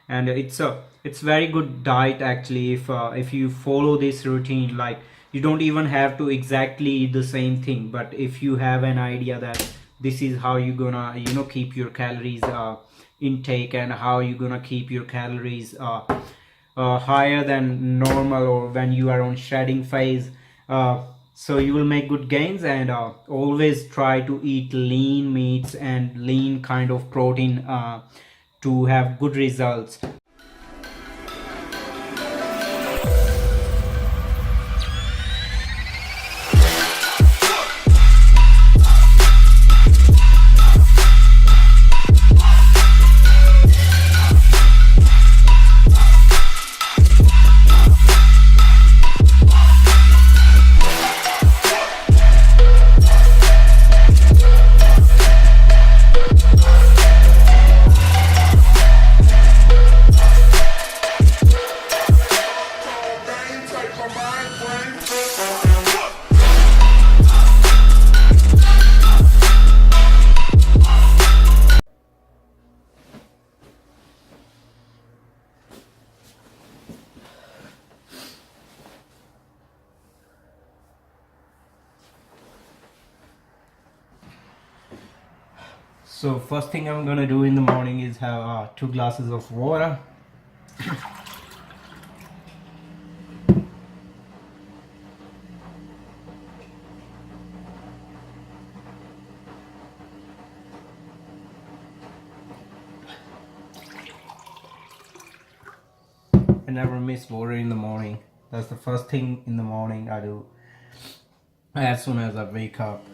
and it's very good diet actually if you follow this routine. Like, you don't even have to exactly eat the same thing, but if you have an idea that this is how you're gonna keep your calories intake, and how you're gonna keep your calories higher than normal, or when you are on shredding phase, so you will make good gains. And always try to eat lean meats and lean kind of protein to have good results. So first thing I'm gonna do in the morning is have 2 glasses of water. I never miss water in the morning. That's the first thing in the morning I do as soon as I wake up.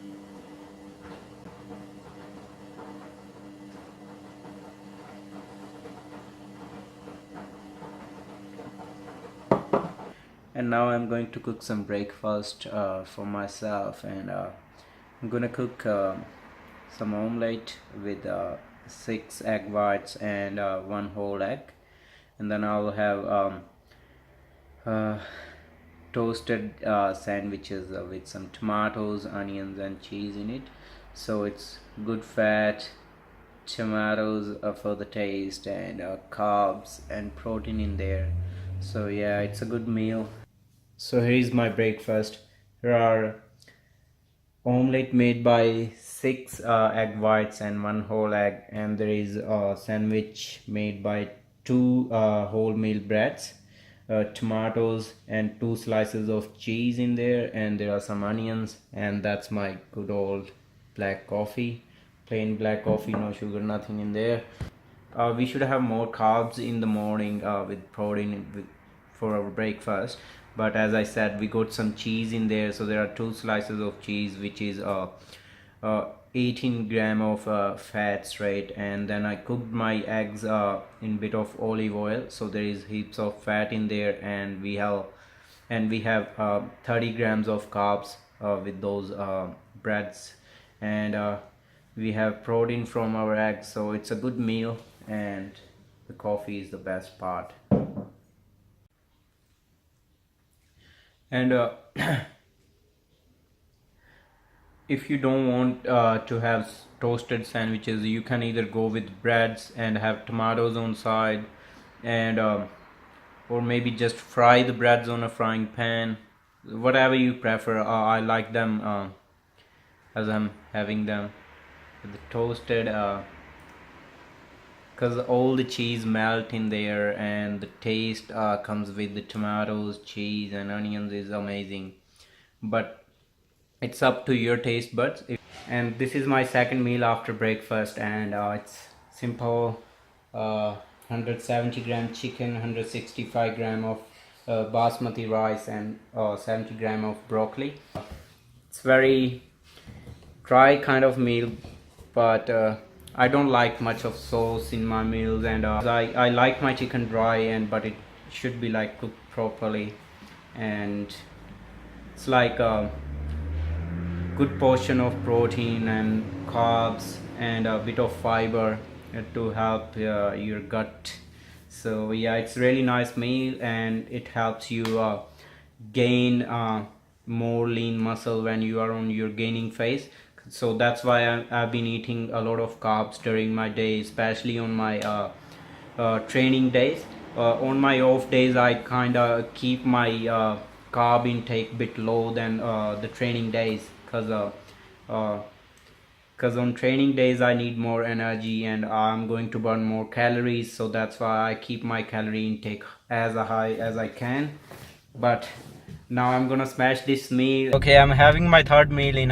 And now I'm going to cook some breakfast for myself, and I'm gonna cook some omelette with 6 egg whites and 1 whole egg, and then I'll have uh, toasted sandwiches with some tomatoes, onions and cheese in it. So it's good fat, tomatoes for the taste, and carbs and protein in there. So yeah, it's a good meal. So here is my breakfast. Here are omelette made by 6 egg whites and 1 whole egg, and there is a sandwich made by 2 wholemeal breads, tomatoes and 2 slices of cheese in there, and there are some onions, and that's my good old black coffee, plain black coffee, no sugar, nothing in there. We should have more carbs in the morning with protein for our breakfast, but as I said, we got some cheese in there, so there are 2 slices of cheese, which is 18 gram of fats, right? And then I cooked my eggs in bit of olive oil, so there is heaps of fat in there, and we have 30 grams of carbs with those breads, and we have protein from our eggs, so it's a good meal, and the coffee is the best part. And if you don't want to have toasted sandwiches, you can either go with breads and have tomatoes on side, and or maybe just fry the breads on a frying pan, whatever you prefer. I like them as I'm having them with the toasted, because all the cheese melt in there, and the taste comes with the tomatoes, cheese and onions is amazing. But it's up to your taste buds. And this is my second meal after breakfast, and it's simple. 170 gram chicken, 165 gram of basmati rice, and 70 gram of broccoli. It's very dry kind of meal, but I don't like much of sauce in my meals, and I like my chicken dry, and but it should be like cooked properly, and it's like a good portion of protein and carbs and a bit of fiber to help your gut. So yeah, it's really nice meal, and it helps you gain more lean muscle when you are on your gaining phase. So that's why I've been eating a lot of carbs during my day, especially on my training days. On my off days I kind of keep my carb intake bit low than the training days, because on training days I need more energy and I'm going to burn more calories, so that's why I keep my calorie intake as high as I can. But now I'm gonna smash this meal. Okay, I'm having my third meal in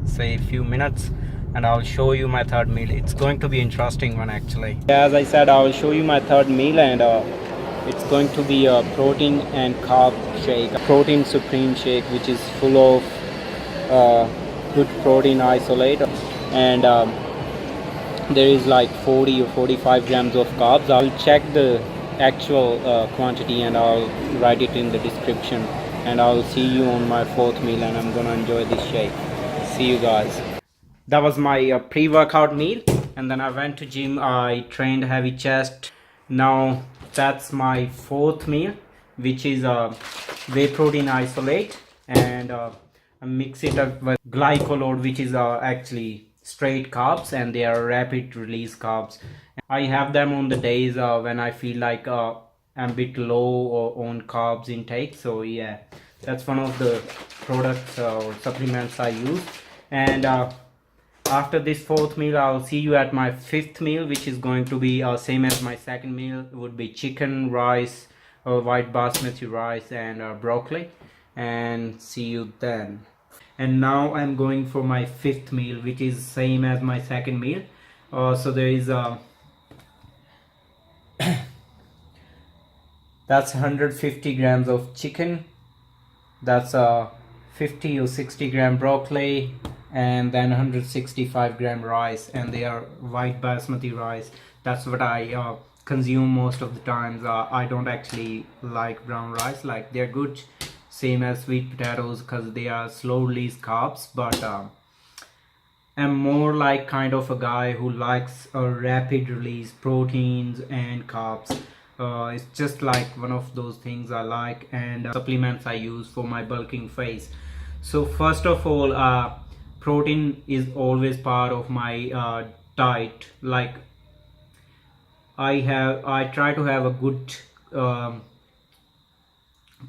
say a few minutes, and I'll show you my third meal. It's going to be interesting one actually. As I said, I will show you my third meal, and it's going to be a protein and carb shake, a protein supreme shake, which is full of good protein isolate, and there is like 40 or 45 grams of carbs. I'll check the actual quantity and I'll write it in the description, and I'll see you on my fourth meal, and I'm gonna enjoy this shake. See you guys. That was my pre-workout meal, and then I went to gym. I trained heavy chest. Now that's my fourth meal, which is whey protein isolate, and I mix it up with glycolode, which is actually straight carbs, and they are rapid release carbs. I have them on the days when I feel like I'm a bit low on carbs intake. So yeah, that's one of the products or supplements I use. And after this fourth meal, I'll see you at my fifth meal, which is going to be same as my second meal. It would be chicken, rice, white basmati rice, and broccoli. And see you then. And now I'm going for my fifth meal, which is same as my second meal. So there is that's 150 grams of chicken, that's 50 or 60 gram broccoli, and then 165 gram rice, and they are white basmati rice. That's what I consume most of the times. I don't actually like brown rice. Like, they're good, same as sweet potatoes, because they are slow release carbs, but I'm more like kind of a guy who likes a rapid release proteins and carbs. It's just like one of those things I like, and supplements I use for my bulking phase. So first of all, protein is always part of my diet. Like, I try to have a good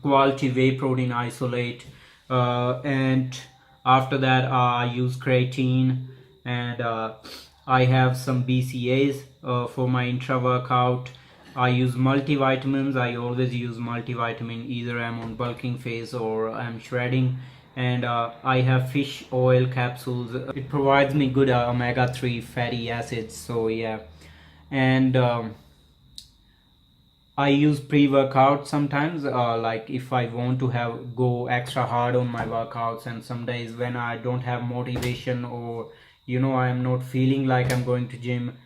quality whey protein isolate, and after that I use creatine, and I have some BCAs for my intra workout. I use multivitamins. I always use multivitamin, either I'm on bulking phase or I'm shredding. And I have fish oil capsules. It provides me good omega-3 fatty acids. So yeah, and I use pre-workout sometimes, like if I want to go extra hard on my workouts, and some days when I don't have motivation, or I am not feeling like I'm going to gym,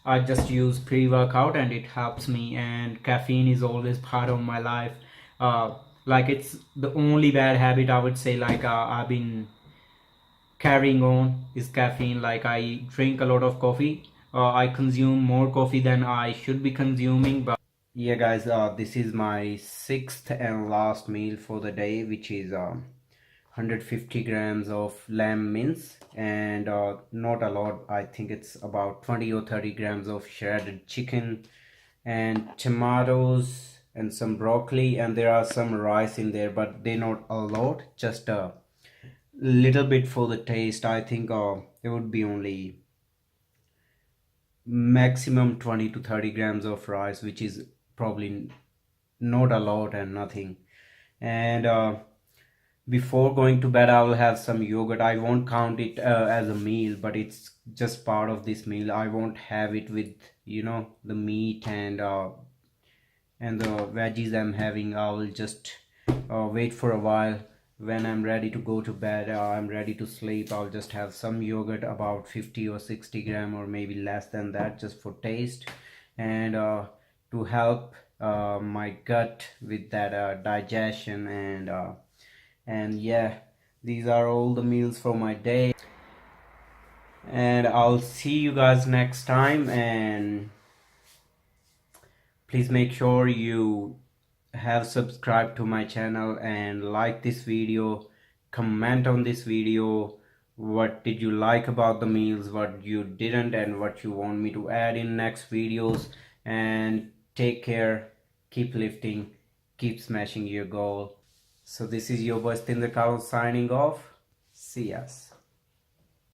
I just use pre-workout, and it helps me. And caffeine is always part of my life. Like, it's the only bad habit I would say, like, I've been carrying on is caffeine. Like, I drink a lot of coffee. I consume more coffee than I should be consuming. But yeah guys, this is my sixth and last meal for the day, which is 150 grams of lamb mince, and not a lot. I think it's about 20 or 30 grams of shredded chicken, and tomatoes, and some broccoli, and there are some rice in there, but they're not a lot, just a little bit for the taste. I think there would be only maximum 20 to 30 grams of rice, which is probably not a lot and nothing. And before going to bed, I will have some yogurt. I won't count it as a meal, but it's just part of this meal. I won't have it with the meat and the veggies I'm having. I will just wait for a while. When I'm ready to go to bed, I'm ready to sleep, I'll just have some yogurt, about 50 or 60 gram, or maybe less than that, just for taste, and to help my gut with that digestion. And yeah, these are all the meals for my day, and I'll see you guys next time. And please make sure you have subscribed to my channel and like this video, comment on this video, what did you like about the meals, what you didn't, and what you want me to add in next videos. and take care, keep lifting, keep smashing your goal. So this is your boy Stinder Kahlon signing off. See us.